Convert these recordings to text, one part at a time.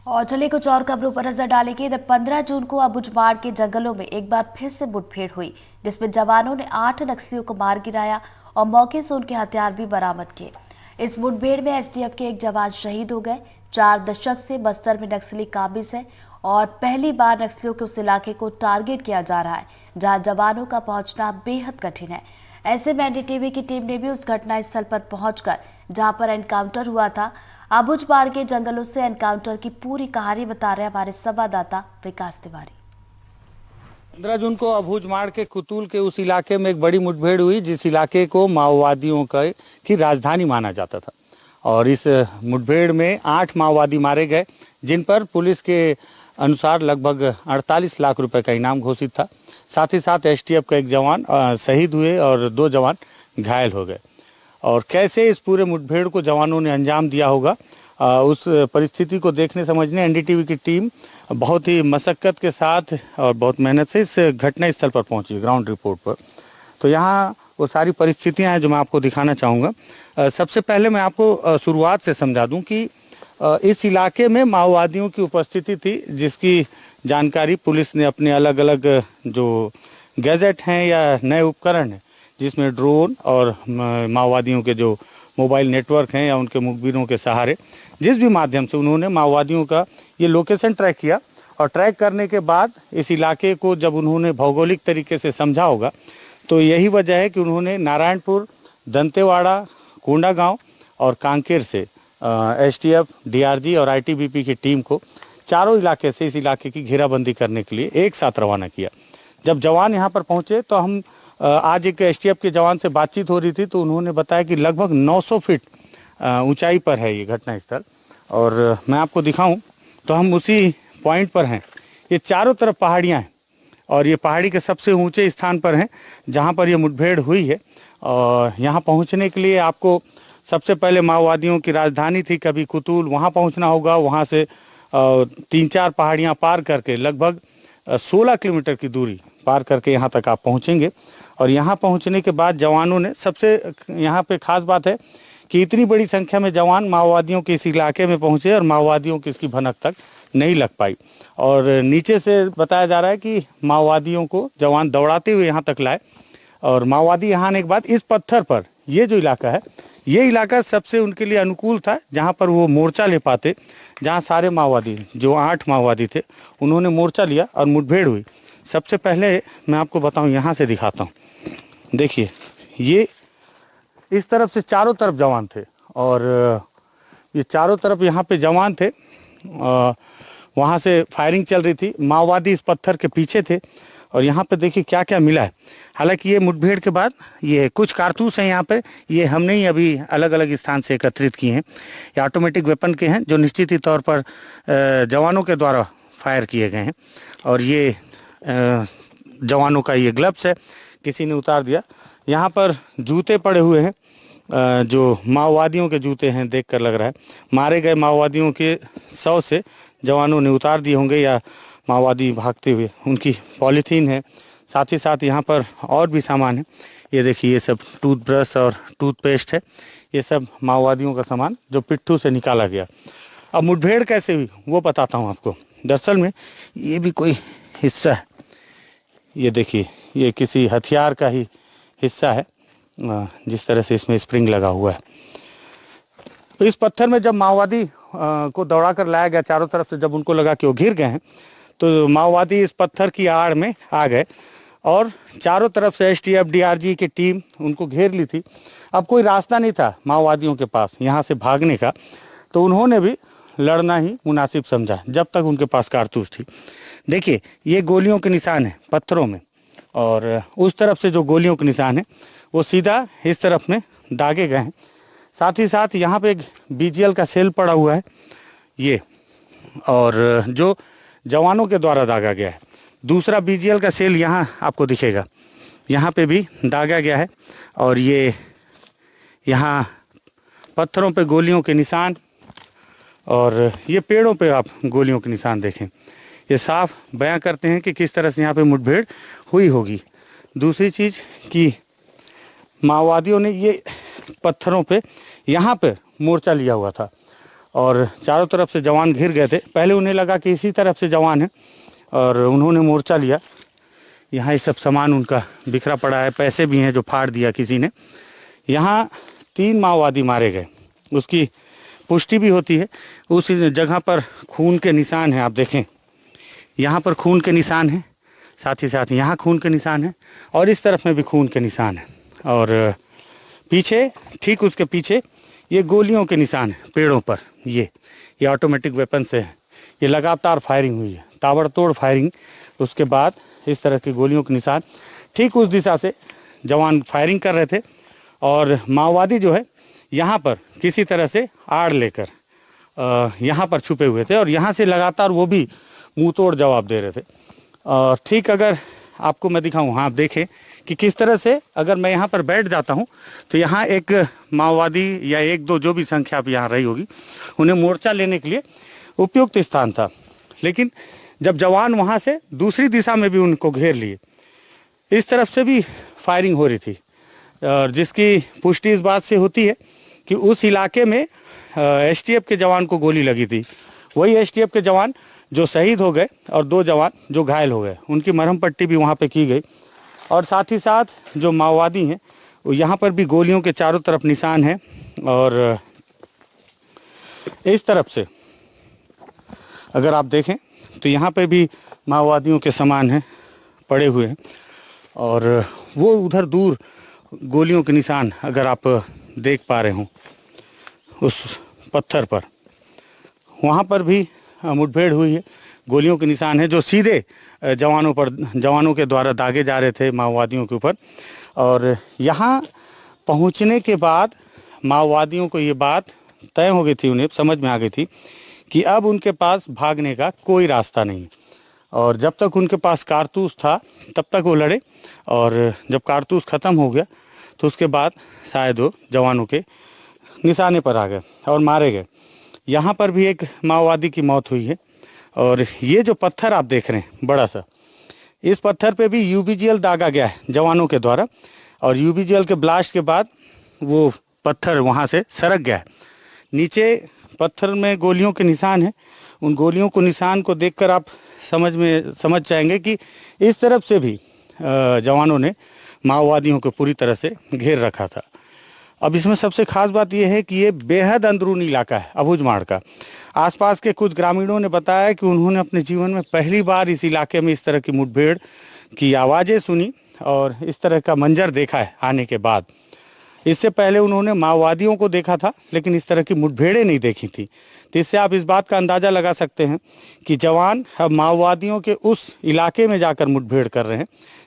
और चलिए कुछ और खबरों पर नजर डालेंगे। इधर 15 जून को अबुझमाड़ के जंगलों में एक बार फिर से मुठभेड़ हुई, जिसमें जवानों ने 8 नक्सलियों को मार गिराया और मौके से उनके हथियार भी बरामद किए। इस मुठभेड़ में एसटीएफ के एक जवान शहीद हो गए। 4 दशक से बस्तर में नक्सली काबिज है और पहली बार नक्सलियों के उस इलाके को टारगेट किया जा रहा है जहां जवानों का पहुंचना बेहद कठिन है। ऐसे में एनडीटीवी की टीम ने भी उस घटना स्थल पर पहुंचकर जहां पर एनकाउंटर हुआ था, अबुझमाड़ के जंगलों से एनकाउंटर की पूरी कहानी बता रहे हमारे संवाददाता विकास तिवारी। 15 जून को अबुझमाड़ के कुतुल के उस इलाके में एक बड़ी मुठभेड़ हुई, जिस इलाके को माओवादियों की राजधानी माना जाता था। और इस मुठभेड़ में 8 माओवादी मारे गए, जिन पर पुलिस के अनुसार लगभग 48 लाख रुपए का इनाम घोषित था। साथ ही साथ एसटीएफ का एक जवान शहीद हुए और 2 जवान घायल हो गए। और कैसे इस पूरे मुठभेड़ को जवानों ने अंजाम दिया होगा, उस परिस्थिति को देखने समझने एनडीटीवी की टीम बहुत ही मशक्कत के साथ और बहुत मेहनत से इस घटना स्थल पर पहुंची, ग्राउंड रिपोर्ट पर। तो यहाँ वो सारी परिस्थितियां हैं जो मैं आपको दिखाना चाहूँगा। सबसे पहले मैं आपको शुरुआत से समझा दूं कि इस इलाके में माओवादियों की उपस्थिति थी, जिसकी जानकारी पुलिस ने अपने अलग अलग जो गैजेट हैं या नए उपकरण हैं, जिसमें ड्रोन और माओवादियों के जो मोबाइल नेटवर्क हैं या उनके मुखबिरों के सहारे जिस भी माध्यम से उन्होंने माओवादियों का ये लोकेशन ट्रैक किया। और ट्रैक करने के बाद इस इलाके को जब उन्होंने भौगोलिक तरीके से समझा होगा, तो यही वजह है कि उन्होंने नारायणपुर, दंतेवाड़ा, कोंडागांव और कांकेर से एसटीएफ, डीआरजी और आईटीबीपी की टीम को चारों इलाके से इस इलाके की घेराबंदी करने के लिए एक साथ रवाना किया। जब जवान यहाँ पर पहुँचे तो हम आज एक एसटीएफ के जवान से बातचीत हो रही थी, तो उन्होंने बताया कि लगभग 900 फीट ऊंचाई पर है ये घटनास्थल। और मैं आपको दिखाऊं तो हम उसी पॉइंट पर हैं। ये चारों तरफ पहाड़ियां हैं और ये पहाड़ी के सबसे ऊंचे स्थान पर हैं जहां पर ये मुठभेड़ हुई है। और यहाँ पहुंचने के लिए आपको सबसे पहले माओवादियों की राजधानी थी कभी कुतुल, वहाँ पहुँचना होगा। वहाँ से 3-4 पहाड़ियाँ पार करके लगभग 16 किलोमीटर की दूरी पार करके यहाँ तक आप पहुँचेंगे। और यहाँ पहुँचने के बाद जवानों ने, सबसे यहाँ पे खास बात है कि इतनी बड़ी संख्या में जवान माओवादियों के इस इलाके में पहुँचे और माओवादियों की इसकी भनक तक नहीं लग पाई। और नीचे से बताया जा रहा है कि माओवादियों को जवान दौड़ाते हुए यहाँ तक लाए। और माओवादी यहाँ आने के बाद इस पत्थर पर, ये जो इलाका है, ये इलाका सबसे उनके लिए अनुकूल था जहाँ पर वो मोर्चा ले पाते, जहाँ सारे माओवादी, जो 8 माओवादी थे, उन्होंने मोर्चा लिया और मुठभेड़ हुई। सबसे पहले मैं आपको बताऊँ, यहाँ से दिखाता हूँ। देखिए, ये इस तरफ से चारों तरफ जवान थे और ये चारों तरफ यहाँ पे जवान थे। वहाँ से फायरिंग चल रही थी, माओवादी इस पत्थर के पीछे थे। और यहाँ पे देखिए क्या क्या मिला है। हालांकि ये मुठभेड़ के बाद ये कुछ कारतूस हैं यहाँ पे, ये हमने ही अभी अलग अलग स्थान से एकत्रित किए हैं। ये ऑटोमेटिक वेपन के हैं जो निश्चित ही तौर पर जवानों के द्वारा फायर किए गए हैं। और ये जवानों का ये ग्लव्स है, किसी ने उतार दिया। यहाँ पर जूते पड़े हुए हैं, जो माओवादियों के जूते हैं, देखकर लग रहा है मारे गए माओवादियों के 100 से जवानों ने उतार दिए होंगे या माओवादी भागते हुए। उनकी पॉलीथीन है, साथ ही साथ यहाँ पर और भी सामान है। ये देखिए, ये सब टूथब्रश और टूथपेस्ट है, ये सब माओवादियों का सामान जो पिट्ठू से निकाला गया। अब मुठभेड़ कैसे हुई वो बताता हूँ आपको। दरअसल में ये भी कोई हिस्सा है, ये देखिए, ये किसी हथियार का ही हिस्सा है, जिस तरह से इसमें स्प्रिंग लगा हुआ है। तो इस पत्थर में जब माओवादी को दौड़ा कर लाया गया चारों तरफ से, जब उनको लगा कि वो घिर गए हैं, तो माओवादी इस पत्थर की आड़ में आ गए और चारों तरफ से एसटीएफ, डीआरजी की टीम उनको घेर ली थी। अब कोई रास्ता नहीं था माओवादियों के पास यहाँ से भागने का, तो उन्होंने भी लड़ना ही मुनासिब समझा जब तक उनके पास कारतूस थी। देखिए, ये गोलियों के निशान है पत्थरों में, और उस तरफ से जो गोलियों के निशान है वो सीधा इस तरफ में दागे गए हैं। साथ ही साथ यहाँ पे एक बीजीएल का सेल पड़ा हुआ है ये, और जो जवानों के द्वारा दागा गया है। दूसरा बीजीएल का सेल यहाँ आपको दिखेगा, यहाँ पे भी दागा गया है। और ये यहाँ पत्थरों पे गोलियों के निशान, और ये पेड़ों पे आप गोलियों के निशान देखें, ये साफ बयां करते हैं कि किस तरह से यहाँ पे मुठभेड़ हुई होगी। दूसरी चीज़ कि माओवादियों ने ये पत्थरों पे यहाँ पे मोर्चा लिया हुआ था, और चारों तरफ से जवान घिर गए थे। पहले उन्हें लगा कि इसी तरफ से जवान है और उन्होंने मोर्चा लिया। यहाँ ये सब सामान उनका बिखरा पड़ा है, पैसे भी हैं जो फाड़ दिया किसी ने। यहाँ 3 माओवादी मारे गए, उसकी पुष्टि भी होती है। उस जगह पर खून के निशान हैं, आप देखें यहाँ पर खून के निशान हैं, साथ ही साथ यहाँ खून के निशान हैं और इस तरफ में भी खून के निशान हैं। और पीछे, ठीक उसके पीछे ये गोलियों के निशान हैं पेड़ों पर। ये ऑटोमेटिक वेपन से है, ये लगातार फायरिंग हुई है, ताबड़तोड़ फायरिंग। उसके बाद इस तरह की गोलियों के निशान, ठीक उस दिशा से जवान फायरिंग कर रहे थे और माओवादी जो है यहाँ पर किसी तरह से आड़ लेकर यहाँ पर छुपे हुए थे और यहाँ से लगातार वो भी मुंह तोड़ जवाब दे रहे थे। ठीक अगर आपको मैं दिखाऊं, हाँ आप देखें कि किस तरह से अगर मैं यहाँ पर बैठ जाता हूँ तो यहाँ एक माओवादी या 1-2 जो भी संख्या अब यहाँ रही होगी, उन्हें मोर्चा लेने के लिए उपयुक्त स्थान था। लेकिन जब जवान वहाँ से दूसरी दिशा में भी उनको घेर लिए, इस तरफ से भी फायरिंग हो रही थी, और जिसकी पुष्टि इस बात से होती है कि उस इलाके में एसटीएफ के जवान को गोली लगी थी। वही एसटीएफ के जवान जो शहीद हो गए और 2 जवान जो घायल हो गए, उनकी मरहम पट्टी भी वहाँ पे की गई। और साथ ही साथ जो माओवादी हैं वो यहाँ पर भी गोलियों के चारों तरफ निशान हैं और इस तरफ से अगर आप देखें तो यहाँ पे भी माओवादियों के सामान हैं पड़े हुए हैं और वो उधर दूर गोलियों के निशान अगर आप देख पा रहे हों उस पत्थर पर, वहाँ पर भी मुठभेड़ हुई है। गोलियों के निशान है जो सीधे जवानों के द्वारा दागे जा रहे थे माओवादियों के ऊपर। और यहाँ पहुँचने के बाद माओवादियों को ये बात तय हो गई थी, उन्हें समझ में आ गई थी कि अब उनके पास भागने का कोई रास्ता नहीं। और जब तक उनके पास कारतूस था तब तक वो लड़े और जब कारतूस ख़त्म हो गया तो उसके बाद शायद वो जवानों के निशाने पर आ गए और मारे गए। यहाँ पर भी एक माओवादी की मौत हुई है। और ये जो पत्थर आप देख रहे हैं बड़ा सा, इस पत्थर पे भी यूबीजीएल दागा गया है जवानों के द्वारा और यूबीजीएल के ब्लास्ट के बाद वो पत्थर वहाँ से सरक गया है। नीचे पत्थर में गोलियों के निशान हैं। उन गोलियों को निशान को देखकर आप समझ जाएंगे कि इस तरफ से भी जवानों ने माओवादियों को पूरी तरह से घेर रखा था। अब इसमें सबसे खास बात यह है कि ये बेहद अंदरूनी इलाका है अबूझमाड़ का। आसपास के कुछ ग्रामीणों ने बताया कि उन्होंने अपने जीवन में पहली बार इस इलाके में इस तरह की मुठभेड़ की आवाज़ें सुनी और इस तरह का मंजर देखा है आने के बाद। इससे पहले उन्होंने माओवादियों को देखा था लेकिन इस तरह की मुठभेड़ें नहीं देखी थी। तो इससे आप इस बात का अंदाज़ा लगा सकते हैं कि जवान अब माओवादियों के उस इलाके में जाकर मुठभेड़ कर रहे हैं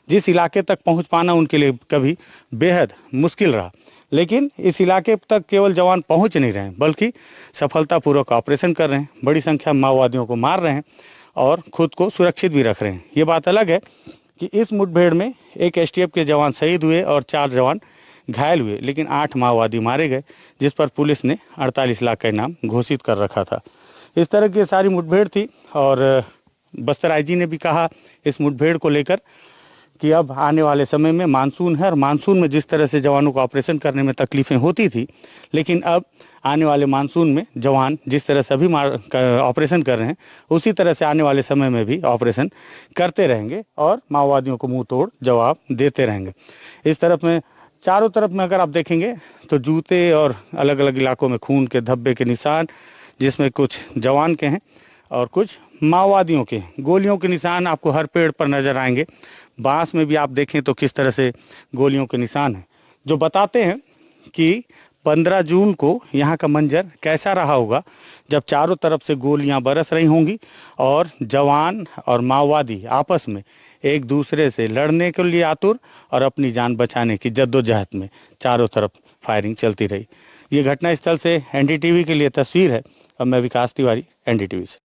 जिस इलाके तक पहुंच पाना उनके लिए कभी बेहद मुश्किल रहा। लेकिन इस इलाके तक केवल जवान पहुंच नहीं रहे हैं बल्कि सफलतापूर्वक ऑपरेशन कर रहे हैं, बड़ी संख्या में माओवादियों को मार रहे हैं और खुद को सुरक्षित भी रख रहे हैं। ये बात अलग है कि इस मुठभेड़ में एक एसटीएफ के जवान शहीद हुए और 4 जवान घायल हुए, लेकिन 8 माओवादी मारे गए जिस पर पुलिस ने 48 लाख का इनाम घोषित कर रखा था। इस तरह की सारी मुठभेड़ थी और बस्तर आईजी ने भी कहा इस मुठभेड़ को लेकर कि अब आने वाले समय में मानसून है और मानसून में जिस तरह से जवानों को ऑपरेशन करने में तकलीफ़ें होती थी, लेकिन अब आने वाले मानसून में जवान जिस तरह से अभी ऑपरेशन कर रहे हैं उसी तरह से आने वाले समय में भी ऑपरेशन करते रहेंगे और माओवादियों को मुंह तोड़ जवाब देते रहेंगे। इस तरफ में चारों तरफ में अगर आप देखेंगे तो जूते और अलग अलग इलाकों में खून के धब्बे के निशान, जिसमें कुछ जवान के हैं और कुछ माओवादियों के। गोलियों के निशान आपको हर पेड़ पर नजर आएंगे। बांस में भी आप देखें तो किस तरह से गोलियों के निशान हैं, जो बताते हैं कि 15 जून को यहाँ का मंजर कैसा रहा होगा जब चारों तरफ से गोलियां बरस रही होंगी और जवान और माओवादी आपस में एक दूसरे से लड़ने के लिए आतुर और अपनी जान बचाने की जद्दोजहद में चारों तरफ फायरिंग चलती रही। ये घटनास्थल से एनडीटीवी के लिए तस्वीर है। अब मैं विकास तिवारी, एनडीटीवी से।